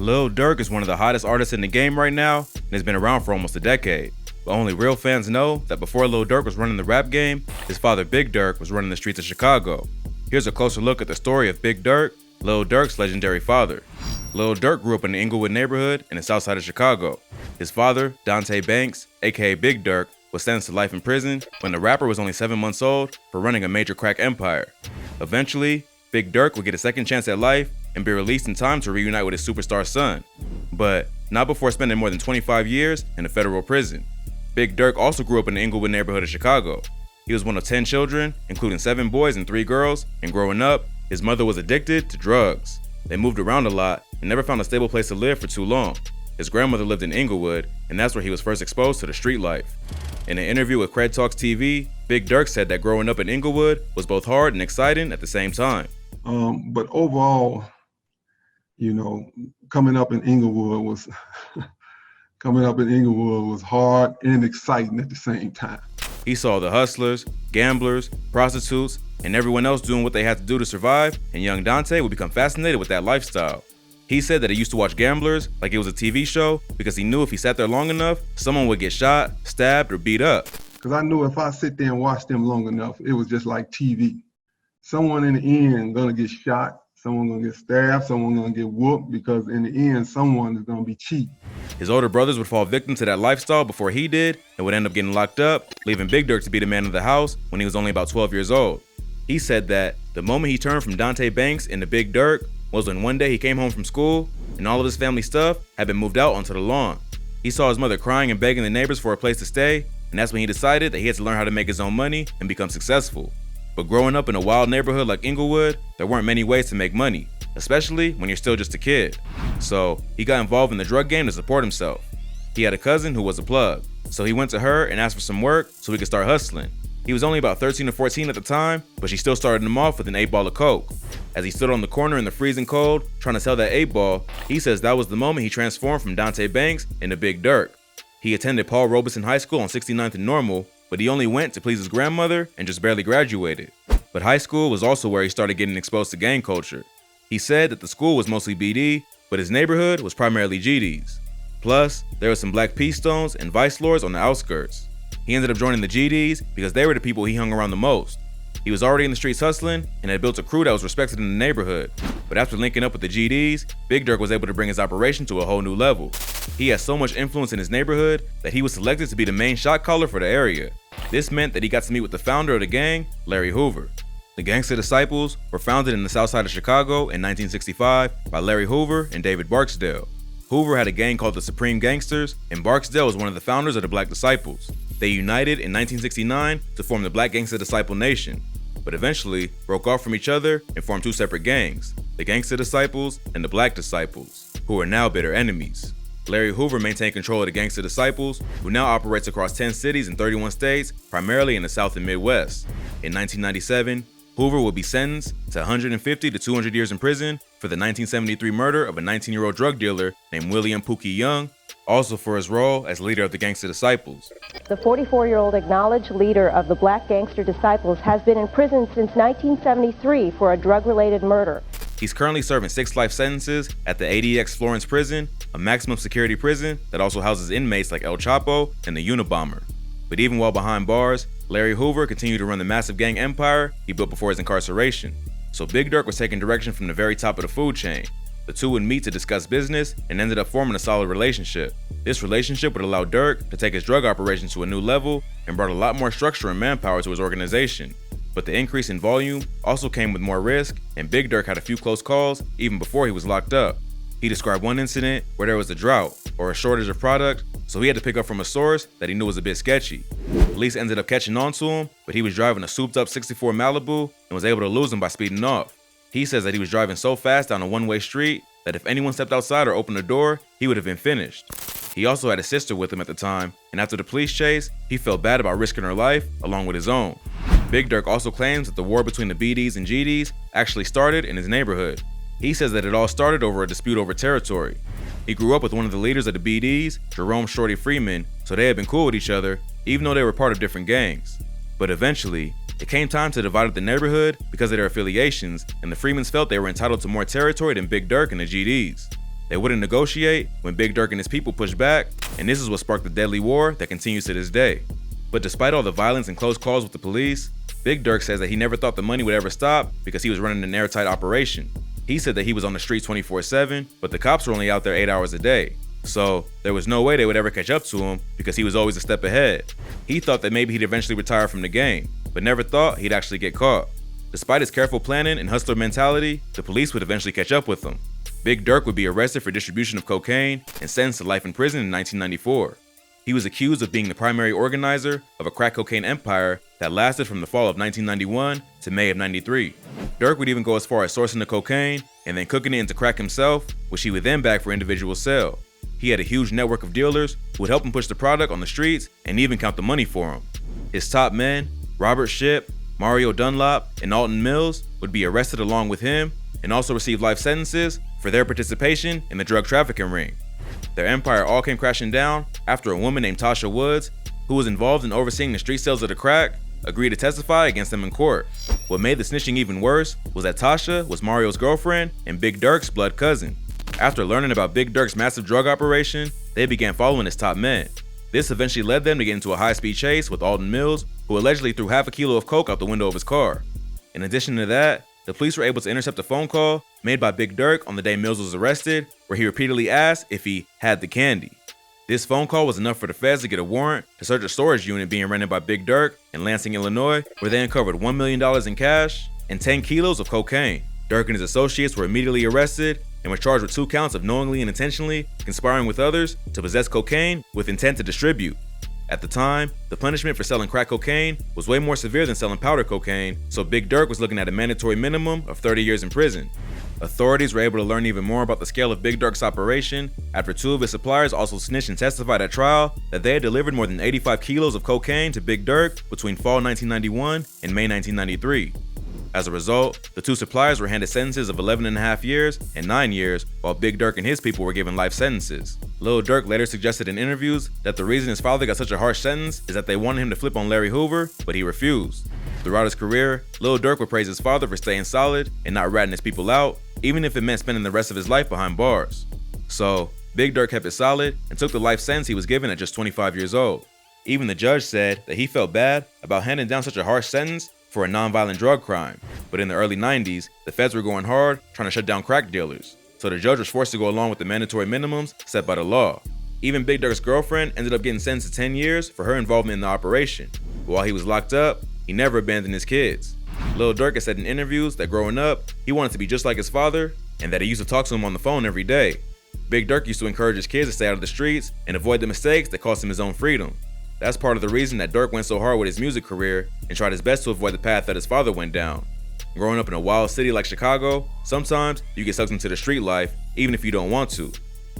Lil Durk is one of the hottest artists in the game right now and has been around for almost a decade. But only real fans know that before Lil Durk was running the rap game, his father Big Durk was running the streets of Chicago. Here's a closer look at the story of Big Durk, Lil Durk's legendary father. Lil Durk grew up in the Inglewood neighborhood in the south side of Chicago. His father, Dante Banks, aka Big Durk, was sentenced to life in prison when the rapper was only 7 months old for running a major crack empire. Eventually, Big Durk would get a second chance at life and be released in time to reunite with his superstar son, but not before spending more than 25 years in a federal prison. Big Durk also grew up in the Inglewood neighborhood of Chicago. He was one of 10 children, including 7 boys and 3 girls, and growing up, his mother was addicted to drugs. They moved around a lot and never found a stable place to live for too long. His grandmother lived in Inglewood, and that's where he was first exposed to the street life. In an interview with Cred Talks TV, Big Durk said that growing up in Inglewood was both hard and exciting at the same time. But overall, coming up in Inglewood was hard and exciting at the same time. He saw the hustlers, gamblers, prostitutes, and everyone else doing what they had to do to survive, and young Dante would become fascinated with that lifestyle. He said that he used to watch Gamblers like it was a TV show because he knew if he sat there long enough, someone would get shot, stabbed, or beat up. Because I knew if I sit there and watch them long enough, it was just like TV. Someone in the end gonna get shot, someone gonna get stabbed, someone gonna get whooped, because in the end, someone is gonna be cheating. His older brothers would fall victim to that lifestyle before he did and would end up getting locked up, leaving Big Durk to be the man of the house when he was only about 12 years old. He said that the moment he turned from Dante Banks into Big Durk was when one day he came home from school and all of his family stuff had been moved out onto the lawn. He saw his mother crying and begging the neighbors for a place to stay, and that's when he decided that he had to learn how to make his own money and become successful. But growing up in a wild neighborhood like Inglewood, there weren't many ways to make money, especially when you're still just a kid. So he got involved in the drug game to support himself. He had a cousin who was a plug, so he went to her and asked for some work so he could start hustling. He was only about 13 or 14 at the time, but she still started him off with an 8-ball of coke. As he stood on the corner in the freezing cold, trying to sell that 8-ball, he says that was the moment he transformed from Dante Banks into Big Durk. He attended Paul Robeson High School on 69th and Normal, but he only went to please his grandmother and just barely graduated. But high school was also where he started getting exposed to gang culture. He said that the school was mostly BD, but his neighborhood was primarily GDs. Plus, there were some Black P Stones and Vice Lords on the outskirts. He ended up joining the GDs because they were the people he hung around the most. He was already in the streets hustling and had built a crew that was respected in the neighborhood. But after linking up with the GDs, Big Durk was able to bring his operation to a whole new level. He had so much influence in his neighborhood that he was selected to be the main shot caller for the area. This meant that he got to meet with the founder of the gang, Larry Hoover. The Gangsta Disciples were founded in the south side of Chicago in 1965 by Larry Hoover and David Barksdale. Hoover had a gang called the Supreme Gangsters, and Barksdale was one of the founders of the Black Disciples. They united in 1969 to form the Black Gangsta Disciple Nation, but eventually broke off from each other and formed 2 separate gangs, the Gangsta Disciples and the Black Disciples, who are now bitter enemies. Larry Hoover maintained control of the Gangsta Disciples, who now operates across 10 cities in 31 states, primarily in the South and Midwest. In 1997, Hoover will be sentenced to 150 to 200 years in prison for the 1973 murder of a 19-year-old drug dealer named William Pookie Young, also for his role as leader of the Gangsta Disciples. The 44-year-old acknowledged leader of the Black Gangster Disciples has been in prison since 1973 for a drug-related murder. He's currently serving 6 life sentences at the ADX Florence prison, a maximum security prison that also houses inmates like El Chapo and the Unabomber. But even while behind bars, Larry Hoover continued to run the massive gang empire he built before his incarceration. So Big Durk was taking direction from the very top of the food chain. The two would meet to discuss business and ended up forming a solid relationship. This relationship would allow Durk to take his drug operation to a new level and brought a lot more structure and manpower to his organization. But the increase in volume also came with more risk, and Big Durk had a few close calls even before he was locked up. He described one incident where there was a drought or a shortage of product, so he had to pick up from a source that he knew was a bit sketchy. Police ended up catching on to him, but he was driving a souped up 64 Malibu and was able to lose him by speeding off. He says that he was driving so fast down a one-way street that if anyone stepped outside or opened the door, he would have been finished. He also had a sister with him at the time, and after the police chase, he felt bad about risking her life along with his own. Big Durk also claims that the war between the BDs and GDs actually started in his neighborhood. He says that it all started over a dispute over territory. He grew up with one of the leaders of the BDs, Jerome Shorty Freeman, so they had been cool with each other, even though they were part of different gangs. But eventually, it came time to divide up the neighborhood because of their affiliations, and the Freemans felt they were entitled to more territory than Big Durk and the GDs. They wouldn't negotiate when Big Durk and his people pushed back, and this is what sparked the deadly war that continues to this day. But despite all the violence and close calls with the police, Big Durk says that he never thought the money would ever stop because he was running an airtight operation. He said that he was on the streets 24/7, but the cops were only out there 8 hours a day. So there was no way they would ever catch up to him because he was always a step ahead. He thought that maybe he'd eventually retire from the game, but never thought he'd actually get caught. Despite his careful planning and hustler mentality, the police would eventually catch up with him. Big Durk would be arrested for distribution of cocaine and sentenced to life in prison in 1994. He was accused of being the primary organizer of a crack cocaine empire that lasted from the fall of 1991 to May of 93. Durk would even go as far as sourcing the cocaine and then cooking it into crack himself, which he would then bag for individual sale. He had a huge network of dealers who would help him push the product on the streets and even count the money for him. His top men, Robert Shipp, Mario Dunlop, and Alton Mills, would be arrested along with him and also receive life sentences for their participation in the drug trafficking ring. Their empire all came crashing down after a woman named Tasha Woods, who was involved in overseeing the street sales of the crack, agreed to testify against them in court. What made the snitching even worse was that Tasha was Mario's girlfriend and Big Durk's blood cousin. After learning about Big Durk's massive drug operation, they began following his top men. This eventually led them to get into a high-speed chase with Alton Mills, who allegedly threw half a kilo of coke out the window of his car. In addition to that, the police were able to intercept a phone call made by Big Durk on the day Mills was arrested, where he repeatedly asked if he had the candy. This phone call was enough for the feds to get a warrant to search a storage unit being rented by Big Durk in Lansing, Illinois, where they uncovered $1 million in cash and 10 kilos of cocaine. Durk and his associates were immediately arrested and were charged with 2 counts of knowingly and intentionally conspiring with others to possess cocaine with intent to distribute. At the time, the punishment for selling crack cocaine was way more severe than selling powder cocaine, so Big Durk was looking at a mandatory minimum of 30 years in prison. Authorities were able to learn even more about the scale of Big Durk's operation after 2 of his suppliers also snitched and testified at trial that they had delivered more than 85 kilos of cocaine to Big Durk between fall 1991 and May 1993. As a result, the 2 suppliers were handed sentences of 11.5 years and 9 years, while Big Durk and his people were given life sentences. Lil Durk later suggested in interviews that the reason his father got such a harsh sentence is that they wanted him to flip on Larry Hoover, but he refused. Throughout his career, Lil Durk would praise his father for staying solid and not ratting his people out, even if it meant spending the rest of his life behind bars. So, Big Durk kept it solid and took the life sentence he was given at just 25 years old. Even the judge said that he felt bad about handing down such a harsh sentence for a non-violent drug crime, but in the early 90s, the feds were going hard trying to shut down crack dealers, so the judge was forced to go along with the mandatory minimums set by the law. Even Big Durk's girlfriend ended up getting sentenced to 10 years for her involvement in the operation. While he was locked up, he never abandoned his kids. Lil Durk has said in interviews that growing up, he wanted to be just like his father, and that he used to talk to him on the phone every day. Big Durk used to encourage his kids to stay out of the streets and avoid the mistakes that cost him his own freedom. That's part of the reason that Durk went so hard with his music career and tried his best to avoid the path that his father went down. Growing up in a wild city like Chicago, sometimes you get sucked into the street life even if you don't want to.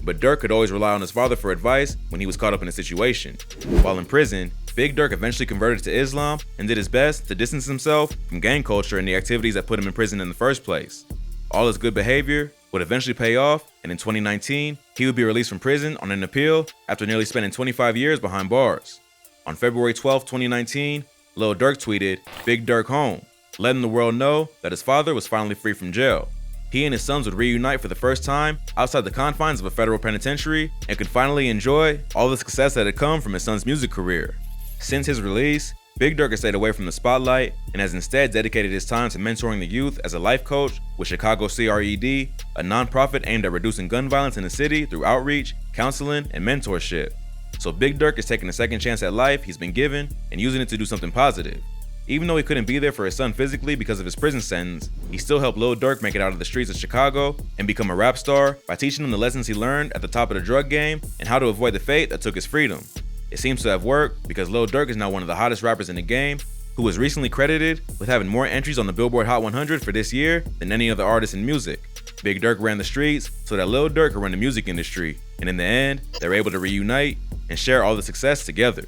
But Durk could always rely on his father for advice when he was caught up in a situation. While in prison, Big Durk eventually converted to Islam and did his best to distance himself from gang culture and the activities that put him in prison in the first place. All his good behavior would eventually pay off, and in 2019, he would be released from prison on an appeal after nearly spending 25 years behind bars. On February 12, 2019, Lil Durk tweeted, "Big Durk home," letting the world know that his father was finally free from jail. He and his sons would reunite for the first time outside the confines of a federal penitentiary and could finally enjoy all the success that had come from his son's music career. Since his release, Big Durk has stayed away from the spotlight and has instead dedicated his time to mentoring the youth as a life coach with Chicago CRED, a nonprofit aimed at reducing gun violence in the city through outreach, counseling, and mentorship. So Big Durk is taking a second chance at life he's been given and using it to do something positive. Even though he couldn't be there for his son physically because of his prison sentence, he still helped Lil Durk make it out of the streets of Chicago and become a rap star by teaching him the lessons he learned at the top of the drug game and how to avoid the fate that took his freedom. It seems to have worked because Lil Durk is now one of the hottest rappers in the game, who was recently credited with having more entries on the Billboard Hot 100 for this year than any other artist in music. Big Durk ran the streets so that Lil Durk could run the music industry, and in the end, they were able to reunite and share all the success together.